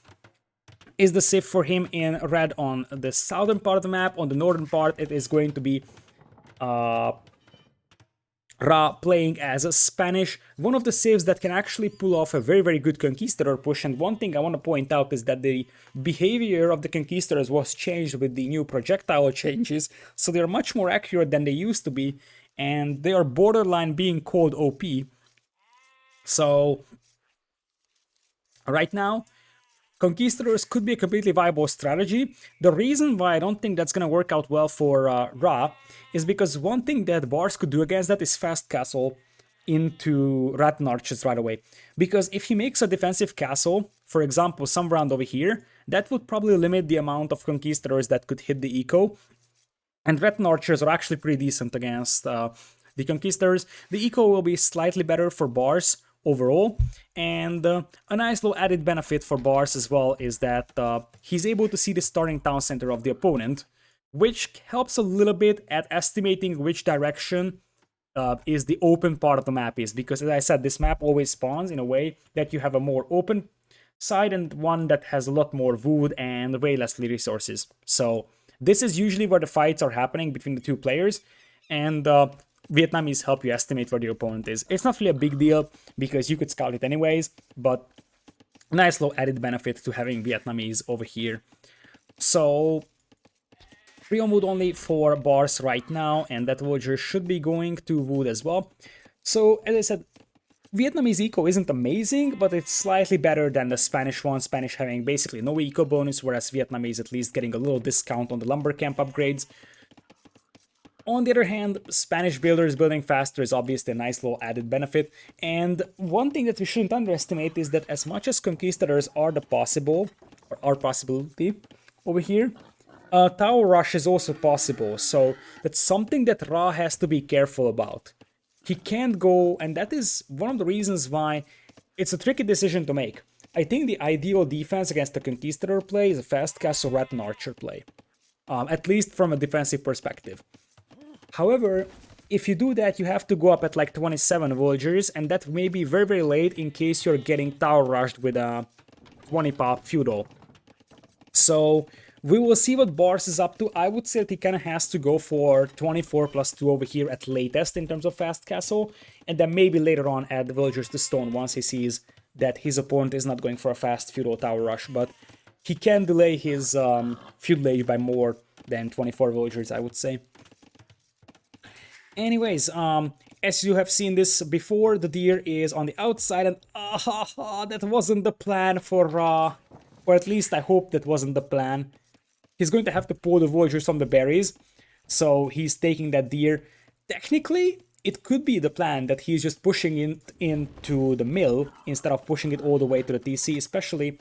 is the civ for him in red on the southern part of the map. On the northern part, it is going to be Ra playing as a Spanish, one of the civs that can actually pull off a very, very good Conquistador push. And one thing I want to point out is that the behavior of the Conquistadors was changed with the new projectile changes, so they're much more accurate than they used to be, and they are borderline being called OP. So, right now, Conquistadors could be a completely viable strategy. The reason why I don't think that's going to work out well for Ra is because one thing that Barles could do against that is fast castle into Rattan Archers right away. Because if he makes a defensive castle, for example, somewhere around over here, that would probably limit the amount of Conquistadors that could hit the eco. And Rattan Archers are actually pretty decent against the Conquistadors. The eco will be slightly better for Barles overall, and a nice little added benefit for Barles as well is that he's able to see the starting town center of the opponent, which helps a little bit at estimating which direction is the open part of the map is, because as I said, this map always spawns in a way that you have a more open side and one that has a lot more wood and way less resources. So this is usually where the fights are happening between the two players, and Vietnamese help you estimate where the opponent is. It's not really a big deal because you could scout it anyways, but nice little added benefit to having Vietnamese over here. So 3 on wood only for Barles right now, and that villager should be going to wood as well. So as I said, Vietnamese eco isn't amazing, but it's slightly better than the Spanish one. Spanish having basically no eco bonus, whereas Vietnamese at least getting a little discount on the lumber camp upgrades. On the other hand, Spanish builders building faster is obviously a nice little added benefit. And one thing that we shouldn't underestimate is that as much as Conquistadors are the possibility over here, Tower Rush is also possible. So that's something that Ra has to be careful about. He can't go, and that is one of the reasons why it's a tricky decision to make. I think the ideal defense against the Conquistador play is a fast castle Rattan Archer play, at least from a defensive perspective. However, if you do that, you have to go up at like 27 villagers, and that may be very, very late in case you're getting tower rushed with a 20 pop feudal. So We will see what Barles is up to. I would say that he kind of has to go for 24 plus 2 over here at latest in terms of fast castle, and then maybe later on add the villagers to stone once he sees that his opponent is not going for a fast feudal tower rush, but he can delay his feudal age by more than 24 villagers, I would say. Anyways, as you have seen this before, the deer is on the outside, and that wasn't the plan for Ra. Or at least I hope that wasn't the plan. He's going to have to pull the villagers from the berries, so he's taking that deer. Technically, it could be the plan that he's just pushing it into the mill instead of pushing it all the way to the TC, especially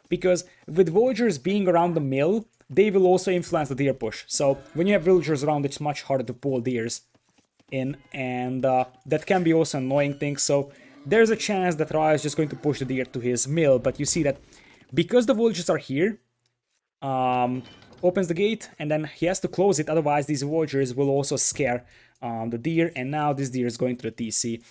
because with villagers being around the mill, they will also influence the deer push. So when you have villagers around, it's much harder to pull deers in, and that can be also an annoying thing. So there's a chance that Ra is just going to push the deer to his mill, but you see that because the villagers are here, opens the gate, and then he has to close it, otherwise these villagers will also scare the deer, and now this deer is going to the TC.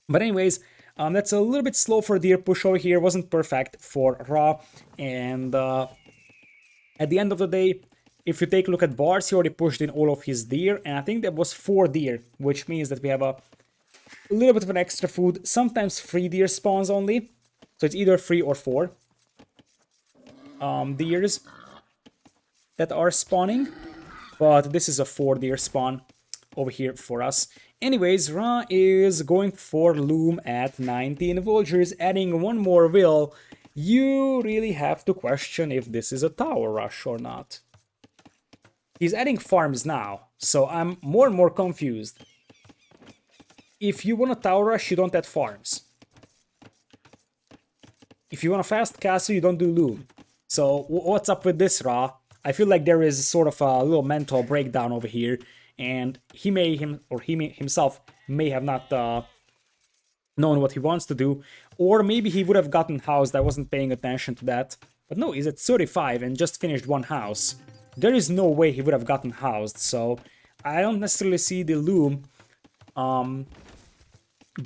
But anyways, that's a little bit slow for deer push over here, wasn't perfect for Ra, and at the end of the day, if you take a look at Barles, he already pushed in all of his deer, and I think that was 4 deer, which means that we have a little bit of an extra food, sometimes 3 deer spawns only, so it's either 3 or 4 deers that are spawning, but this is a 4 deer spawn over here for us. Anyways, Ra is going for loom at 19 villagers, adding 1 more will. You really have to question if this is a tower rush or not. He's adding farms now, so I'm more and more confused. If you want a tower rush, you don't add farms. If you want a fast castle, you don't do loom. So what's up with this, Ra? I feel like there is sort of a little mental breakdown over here, and he himself may have not known what he wants to do, or maybe he would have gotten housed. I wasn't paying attention to that. But no, he's at 35 and just finished 1 house. There is no way he would have gotten housed, so I don't necessarily see the loom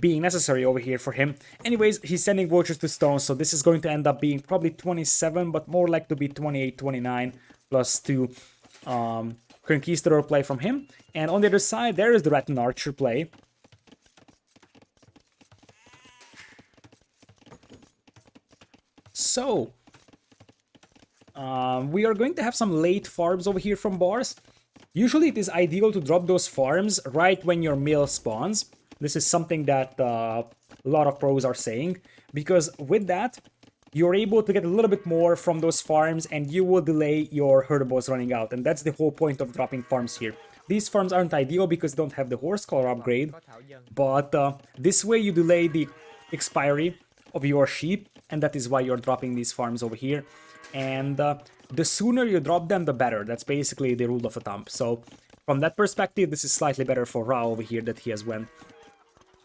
being necessary over here for him. Anyways, he's sending villagers to stone, so this is going to end up being probably 27, but more like to be 28, 29, plus 2 Conquistador play from him. And on the other side, there is the Rattan Archer play. So, we are going to have some late farms over here from Barles. Usually it is ideal to drop those farms right when your mill spawns. This is something that a lot of pros are saying, because with that, you're able to get a little bit more from those farms and you will delay your herdables running out. And that's the whole point of dropping farms here. These farms aren't ideal because they don't have the horse color upgrade, but this way you delay the expiry of your sheep, and that is why you're dropping these farms over here. And the sooner you drop them, the better. That's basically the rule of thumb. So from that perspective, this is slightly better for Ra over here that he has went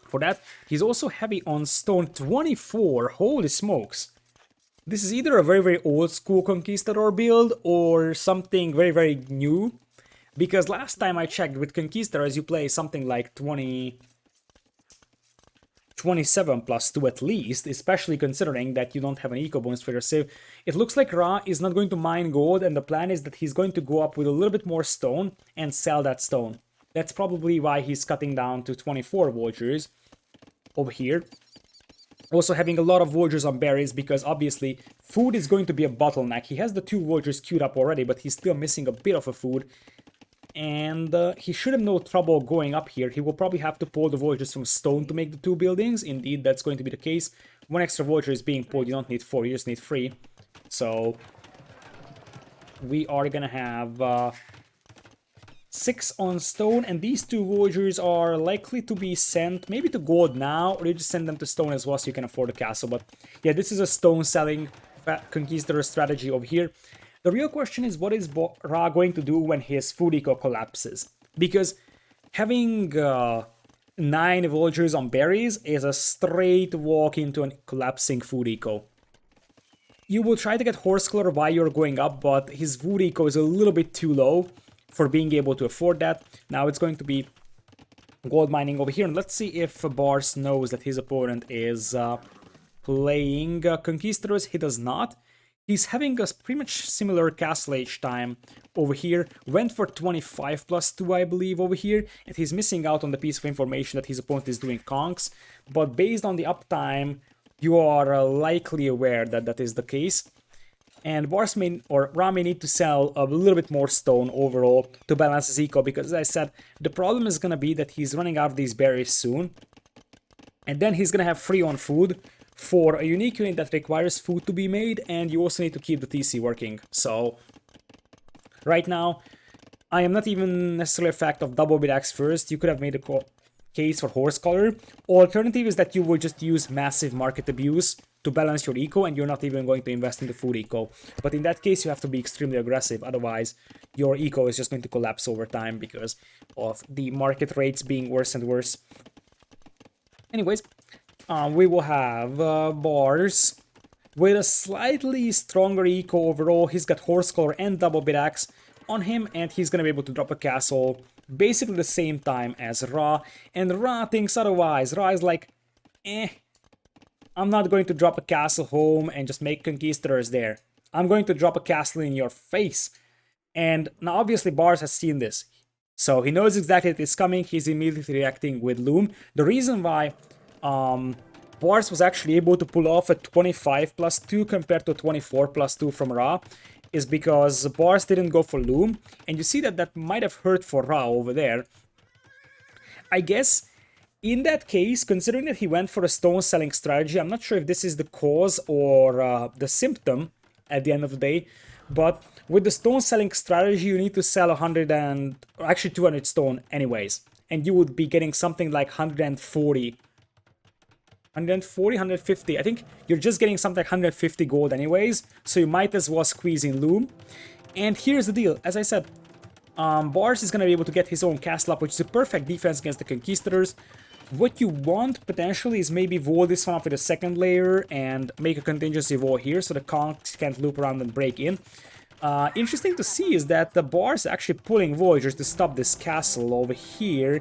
for that. He's also heavy on stone. 24, holy smokes. This is either a very, very old school Conquistador build or something very, very new. Because last time I checked, with Conquistadors you play something like 27 plus 2 at least, especially considering that you don't have an eco bonus for your save. It looks like Ra is not going to mine gold, and the plan is that he's going to go up with a little bit more stone and sell that stone. That's probably why he's cutting down to 24 villagers over here. Also having a lot of villagers on berries, because obviously food is going to be a bottleneck. He has the 2 villagers queued up already, but he's still missing a bit of a food. And he should have no trouble going up here. He will probably have to pull the villagers from stone to make the 2 buildings. Indeed, that's going to be the case. 1 extra villager is being pulled. You don't need 4, you just need 3. So we are gonna have 6 on stone, and these 2 villagers are likely to be sent maybe to gold now, or you just send them to stone as well so you can afford a castle. But yeah, this is a stone selling Conquistador strategy over here. The real question is, what is Ra going to do when his food eco collapses? Because having 9 villagers on berries is a straight walk into a collapsing food eco. You will try to get horse color while you're going up, but his food eco is a little bit too low for being able to afford that. Now it's going to be gold mining over here, and let's see if Barles knows that his opponent is playing Conquistadors. He does not. He's having a pretty much similar castle age time over here. Went for 25 plus 2, I believe, over here. And he's missing out on the piece of information that his opponent is doing conks. But based on the uptime, you are likely aware that that is the case. And Barles may, or Ra may need to sell a little bit more stone overall to balance his eco. Because as I said, the problem is going to be that he's running out of these berries soon. And then he's going to have free on food for a unique unit that requires food to be made, and you also need to keep the TC working. So, right now, I am not even necessarily a fact of double bid-axe first. You could have made a case for horse color. Alternative is that you will just use massive market abuse to balance your eco, and you're not even going to invest in the food eco. But in that case, you have to be extremely aggressive. Otherwise, your eco is just going to collapse over time because of the market rates being worse and worse. Anyways, we will have Barles with a slightly stronger eco overall. He's got horse color and double bid-axe on him, and he's gonna be able to drop a castle basically the same time as Ra. And Ra thinks otherwise. Ra is like, I'm not going to drop a castle home and just make conquistadors there. I'm going to drop a castle in your face. And now obviously Barles has seen this. So he knows exactly that it's coming. He's immediately reacting with Loom. The reason why Barles was actually able to pull off a 25 plus 2 compared to 24 plus 2 from Ra is because Barles didn't go for Loom. And you see that that might have hurt for Ra over there. I guess in that case, considering that he went for a stone selling strategy, I'm not sure if this is the cause or the symptom at the end of the day. But with the stone selling strategy, you need to sell 100 and actually 200 stone anyways. And you would be getting something like 140, 150. I think you're just getting something like 150 gold anyways. So you might as well squeeze in Loom. And here's the deal. As I said, Barles is going to be able to get his own castle up, which is a perfect defense against the Conquistadors. What you want potentially is maybe wall this one up with a second layer and make a contingency wall here so the conks can't loop around and break in. Interesting to see is that the Barles is actually pulling Voyagers to stop this castle over here.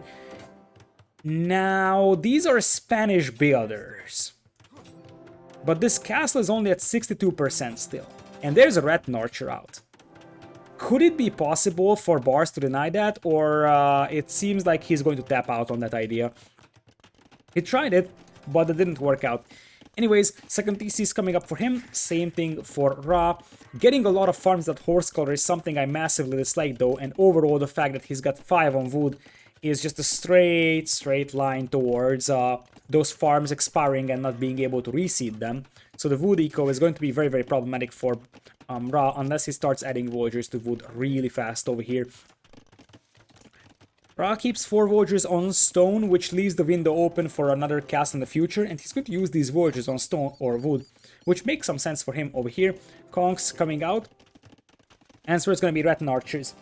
Now, these are Spanish builders. But this castle is only at 62% still. And there's a Rattan Archer out. Could it be possible for Barles to deny that? Or it seems like he's going to tap out on that idea. He tried it, but it didn't work out. Anyways, second TC is coming up for him. Same thing for Ra. Getting a lot of farms that horse color is something I massively dislike though. And overall, the fact that he's got 5 on wood is just a straight line towards those farms expiring and not being able to reseed them. So the wood eco is going to be very, very problematic for Ra unless he starts adding Voyagers to wood really fast over here. Ra keeps 4 Voyagers on stone, which leaves the window open for another cast in the future, and he's going to use these Voyagers on stone or wood, which makes some sense for him over here. Conks coming out, and so it's going to be Rattan Archers.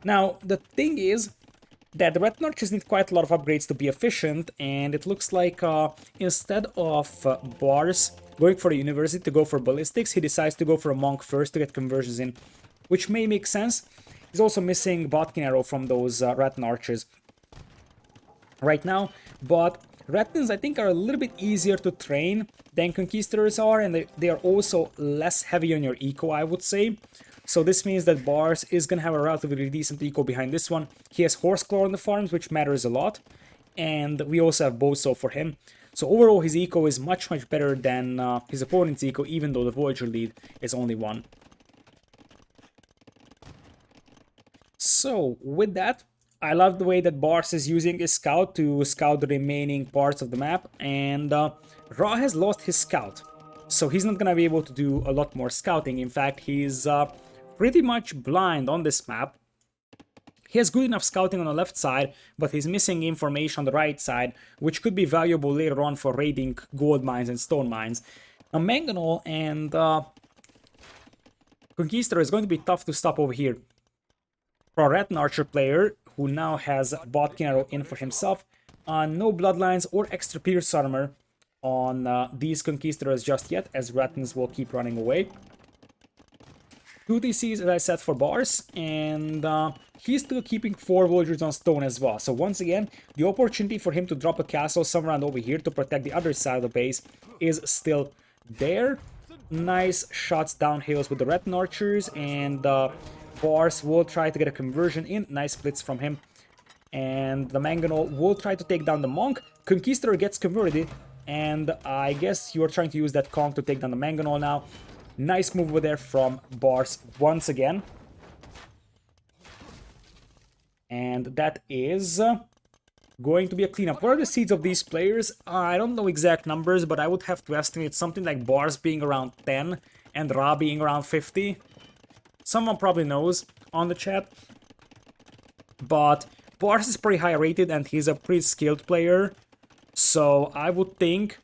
Now, the thing is that the Rattan Archers need quite a lot of upgrades to be efficient, and it looks like instead of Barles going for a university to go for ballistics, he decides to go for a monk first to get conversions in, which may make sense. He's also missing Bodkin Arrow from those Rattan Archers right now, but Rattans I think are a little bit easier to train than Conquistadors are, and they are also less heavy on your eco, I would say. So this means that Barles is going to have a relatively decent eco behind this one. He has Horseclaw on the farms, which matters a lot, and we also have Bowsaw for him. So overall his eco is much better than his opponent's eco, even though the Voyager lead is only 1. So, with that, I love the way that Barles is using his scout to scout the remaining parts of the map, and Ra has lost his scout, so he's not gonna be able to do a lot more scouting. In fact, he's pretty much blind on this map. He has good enough scouting on the left side, but he's missing information on the right side, which could be valuable later on for raiding gold mines and stone mines. Now, Mangonel and Conquistador is going to be tough to stop over here. For a Rattan Archer player, who now has Bodkin Arrow in for himself, no Bloodlines or extra Pierce Armor on these Conquistadors just yet, as Rattans will keep running away. 2 TCs, as I said, for Barles, and he's still keeping 4 Voyagers on stone as well. So once again, the opportunity for him to drop a castle somewhere around over here to protect the other side of the base is still there. nice shots downhills with the Red Archers, and Barles will try to get a conversion in. Nice splits from him. And the Mangonel will try to take down the Monk. Conquistador gets converted, and I guess you're trying to use that Conk to take down the Mangonel now. Nice move over there from Barles once again. And that is going to be a cleanup. What are the seeds of these players? I don't know exact numbers, but I would have to estimate something like Barles being around 10 and Ra being around 50. Someone probably knows on the chat. But Barles is pretty high rated and he's a pretty skilled player. So I would think...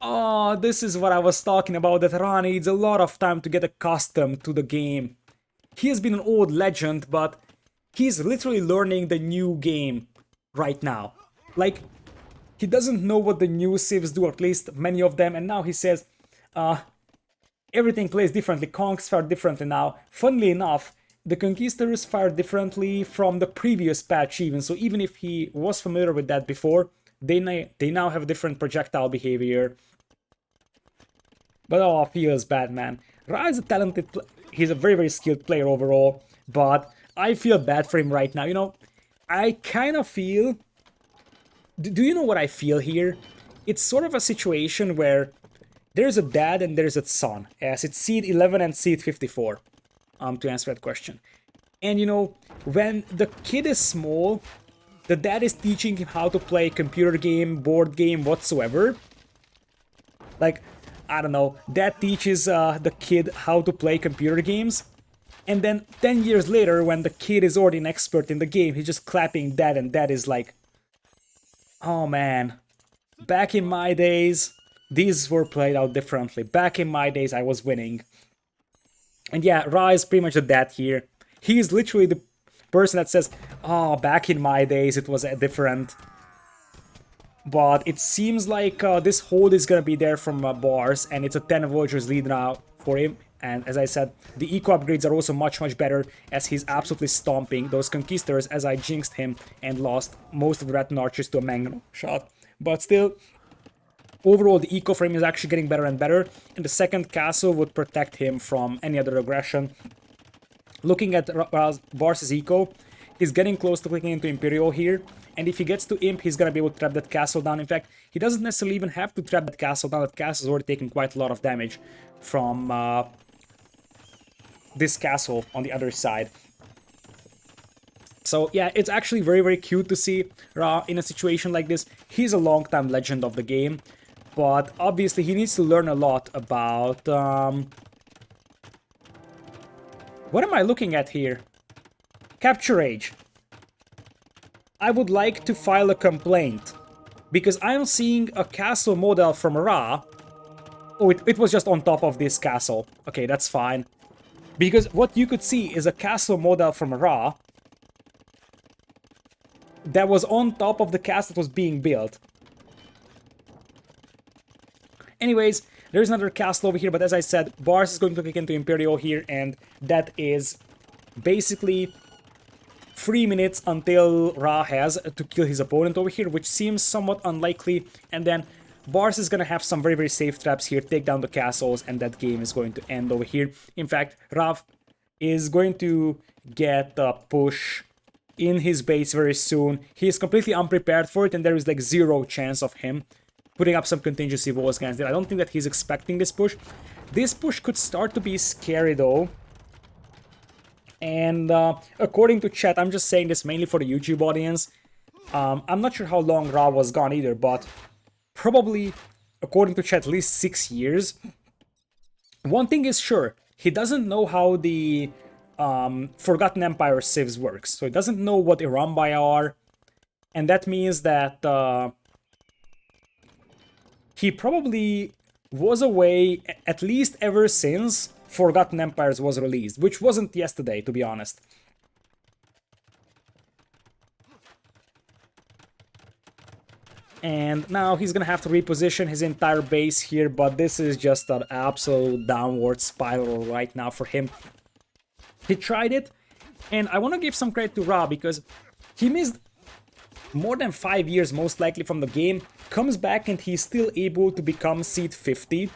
Oh, this is what I was talking about, that Ra needs a lot of time to get accustomed to the game. He has been an old legend, but he's literally learning the new game right now. Like, he doesn't know what the new civs do, at least many of them, and now he says, everything plays differently, Kongs fire differently now. Funnily enough, the Conquistadors fire differently from the previous patch even, so even if he was familiar with that before, they now have a different projectile behavior. But oh, feels bad, man. Ra is a talented he's a very, very skilled player overall, but I feel bad for him right now. You know, I kind of feel... Do you know what I feel here? It's sort of a situation where there's a dad and there's a son, as it's seed 11 and seed 54, to answer that question. And you know, when the kid is small, the dad is teaching him how to play computer game, board game, whatsoever. Like, I don't know, dad teaches the kid how to play computer games, and then 10 years later, when the kid is already an expert in the game, he's just clapping dad, and dad is like, oh man, back in my days, these were played out differently. Back in my days, I was winning. And yeah, Ra is pretty much the dad here. He is literally the person that says, oh, back in my days, it was different. But it seems like this hold is gonna be there from Barles, and it's a 10 villagers lead now for him. And as I said, the eco upgrades are also much, much better, as he's absolutely stomping those Conquistadors, as I jinxed him and lost most of the Rat Archers to a Mangonel shot. But still, overall the eco for him is actually getting better and better, and the second castle would protect him from any other aggression. Looking at Barles' eco, he's getting close to clicking into Imperial here, and if he gets to Imp, he's gonna be able to trap that castle down. In fact, he doesn't necessarily even have to trap that castle down. That castle's already taken quite a lot of damage from this castle on the other side. So yeah, it's actually very, very cute to see Ra in a situation like this. He's a long-time legend of the game, but obviously he needs to learn a lot about... What am I looking at here? Capture Age. I would like to file a complaint, because I'm seeing a castle model from Ra. Oh, it was just on top of this castle. Okay, that's fine. Because what you could see is a castle model from Ra that was on top of the castle that was being built. Anyways, there's another castle over here, but as I said, Barles is going to kick into Imperial here, and that is basically 3 minutes until Ra has to kill his opponent over here, which seems somewhat unlikely, and then Barles is gonna have some very, very safe traps here, take down the castles, and that game is going to end over here. In fact, Ra is going to get a push in his base very soon. He is completely unprepared for it, and there is like zero chance of him putting up some contingency walls against it. I don't think that he's expecting this push. This push could start to be scary though. And according to chat, I'm just saying this mainly for the YouTube audience. I'm not sure how long Ra was gone either, but probably, according to chat, at least 6 years. One thing is sure, he doesn't know how the Forgotten Empire civs works. So he doesn't know what Irambaya are, and that means that he probably was away at least ever since Forgotten Empires was released, which wasn't yesterday, to be honest. And now he's gonna have to reposition his entire base here, but this is just an absolute downward spiral right now for him. He tried it, and I want to give some credit to Ra, because he missed more than 5 years most likely from the game, comes back and he's still able to become seed 50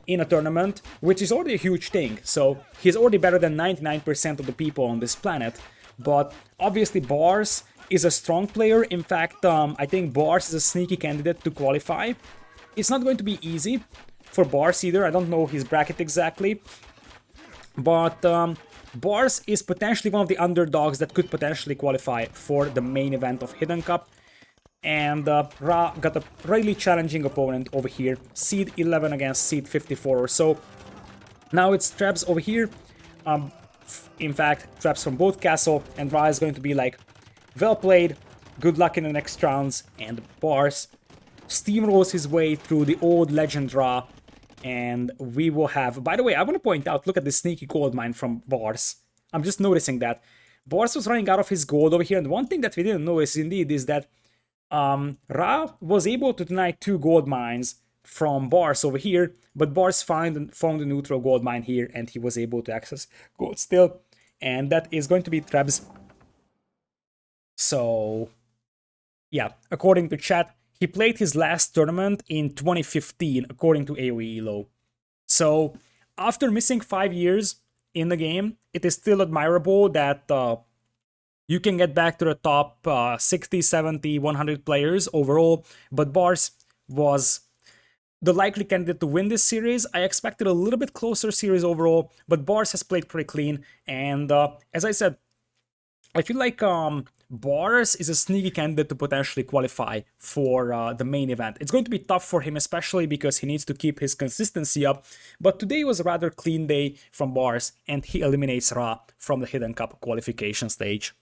in a tournament, which is already a huge thing. So he's already better than 99% of the people on this planet. But obviously Barles is a strong player. In fact, I think Barles is a sneaky candidate to qualify. It's not going to be easy for Barles either. I don't know his bracket exactly. But Barles is potentially one of the underdogs that could potentially qualify for the main event of Hidden Cup. And Ra got a really challenging opponent over here. Seed 11 against Seed 54 or so. Now it's traps over here. In fact, traps from both castle. And Ra is going to be like, well played, good luck in the next rounds. And Barles steamrolls his way through the old legend Ra. And we will have... By the way, I want to point out, look at this sneaky gold mine from Barles. I'm just noticing that. Barles was running out of his gold over here. And one thing that we didn't notice indeed is that Ra was able to deny 2 gold mines from Barles over here, but Barles found a neutral gold mine here, and he was able to access gold still, and that is going to be Trebs. So, yeah, according to chat, he played his last tournament in 2015, according to AoE Elo. So, after missing 5 years in the game, it is still admirable that you can get back to the top 60, 70, 100 players overall, but Barles was the likely candidate to win this series. I expected a little bit closer series overall, but Barles has played pretty clean, and as I said, I feel like Barles is a sneaky candidate to potentially qualify for the main event. It's going to be tough for him, especially because he needs to keep his consistency up, but today was a rather clean day from Barles, and he eliminates Ra from the Hidden Cup qualification stage.